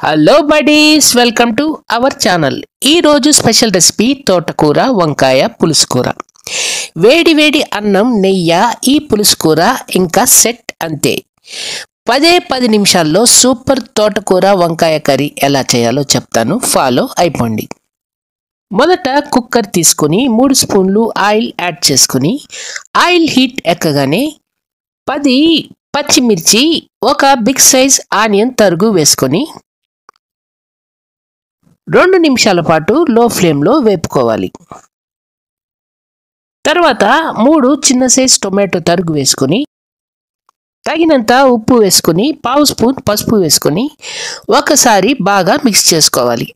Hello buddies, welcome to our channel. ఈరోజు special recipe తోటకూర వంకాయ పులుసు కూర. వేడి వేడి అన్నం, నెయ్యి, ఈ పులుసు కూర ఇంకా సెట్ అంతే. 10 నిమిషాల్లో సూపర్ తోటకూర వంకాయ కర్రీ ఎలా చేయాలో చెప్తాను, ఫాలో అయిపోండి. మొదట కుక్కర్ తీసుకుని 3 స్పూన్లు ఆయిల్ యాడ్ చేసుకుని ఆయిల్ హీట్ ఎక్కగానే 10 పచ్చిమిర్చి, ఒక బిగ్ సైజ్ ఆనియన్ తరుగు వేసుకొని 2 నిమిషాల పాటు లో ఫ్లేమ్లో వేపుకోవాలి. తర్వాత 3 చిన్న సైజ్ టొమాటో తరుగు వేసుకొని తగినంత ఉప్పు వేసుకొని 1/2 స్పూన్ పసుపు వేసుకొని ఒకసారి బాగా మిక్స్ చేసుకోవాలి.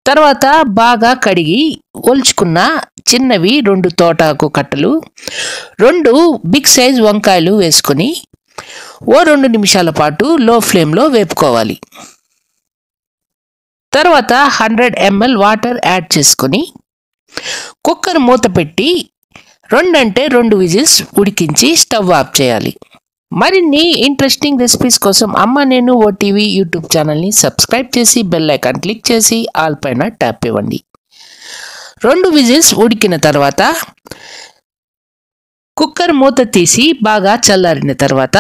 తర్వాత బాగా కడిగి ఒలుచుకున్న చిన్నవి 2 తోటాకు కట్టలు, 2 బిగ్ సైజ్ వంకాయలు వేసుకొని 2 నిమిషాల పాటు లో ఫ్లేమ్లో వేపుకోవాలి. తర్వాత 100 ml వాటర్ యాడ్ చేసుకొని కుక్కర్ మూత పెట్టి 2 విజిల్స్ ఉడికించి స్టవ్ ఆఫ్ చేయాలి. మరిన్ని ఇంట్రెస్టింగ్ రెసిపీస్ కోసం అమ్మ నేను ఓటీవీ యూట్యూబ్ ఛానల్ని సబ్స్క్రైబ్ చేసి బెల్ ఐకాన్ క్లిక్ చేసి ఆల్ పైన ట్యాప్ ఇవ్వండి. 2 విజిల్స్ ఉడికిన తర్వాత కుక్కర్ మూత తీసి బాగా చల్లారిన తర్వాత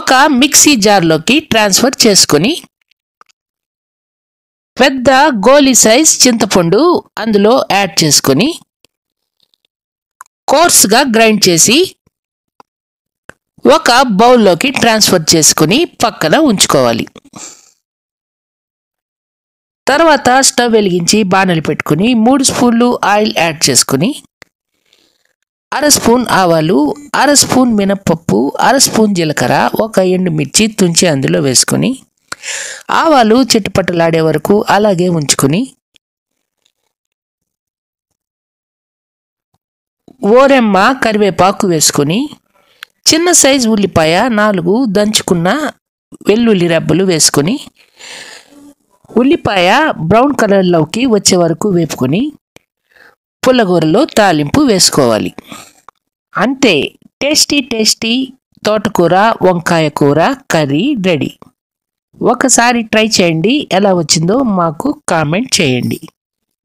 ఒక మిక్సీ జార్లోకి ట్రాన్స్ఫర్ చేసుకొని పెద్ద గోలీ సైజ్ చింతపండు అందులో యాడ్ చేసుకొని కోర్స్గా గ్రైండ్ చేసి ఒక బౌల్లోకి ట్రాన్స్ఫర్ చేసుకొని పక్కన ఉంచుకోవాలి. తర్వాత స్టవ్ వెలిగించి బాణలి పెట్టుకుని 3 స్పూన్లు ఆయిల్ యాడ్ చేసుకుని 1/2 స్పూన్ ఆవాలు, 1/2 స్పూన్ మినప్పప్పు, 1/2 స్పూన్ జీలకర్ర, ఒక ఎండుమిర్చి తుంచి అందులో వేసుకొని ఆవాలు చిట్టుపట్టలాడే వరకు అలాగే ఉంచుకొని ఓరెమ్మ కరివేపాకు వేసుకొని చిన్న సైజు ఉల్లిపాయ 4 దంచుకున్న వెల్లుల్లి రెబ్బలు వేసుకొని ఉల్లిపాయ బ్రౌన్ కలర్లోకి వచ్చే వరకు వేపుకొని పుల్లగూరలో తాలింపు వేసుకోవాలి. అంతే, టేస్టీ తోటకూర వంకాయ కూర కర్రీ రెడీ. ఒకసారి ట్రై చేయండి, ఎలా వచ్చిందో మాకు కామెంట్ చేయండి.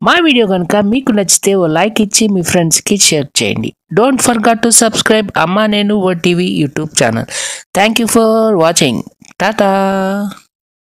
మా వీడియో కనుక మీకు నచ్చితే ఓ లైక్ ఇచ్చి మీ ఫ్రెండ్స్కి షేర్ చేయండి. డోంట్ ఫర్గెట్ టు సబ్స్క్రైబ్ అమ్మా నేను OTV YouTube channel. Thank you for watching. Tata.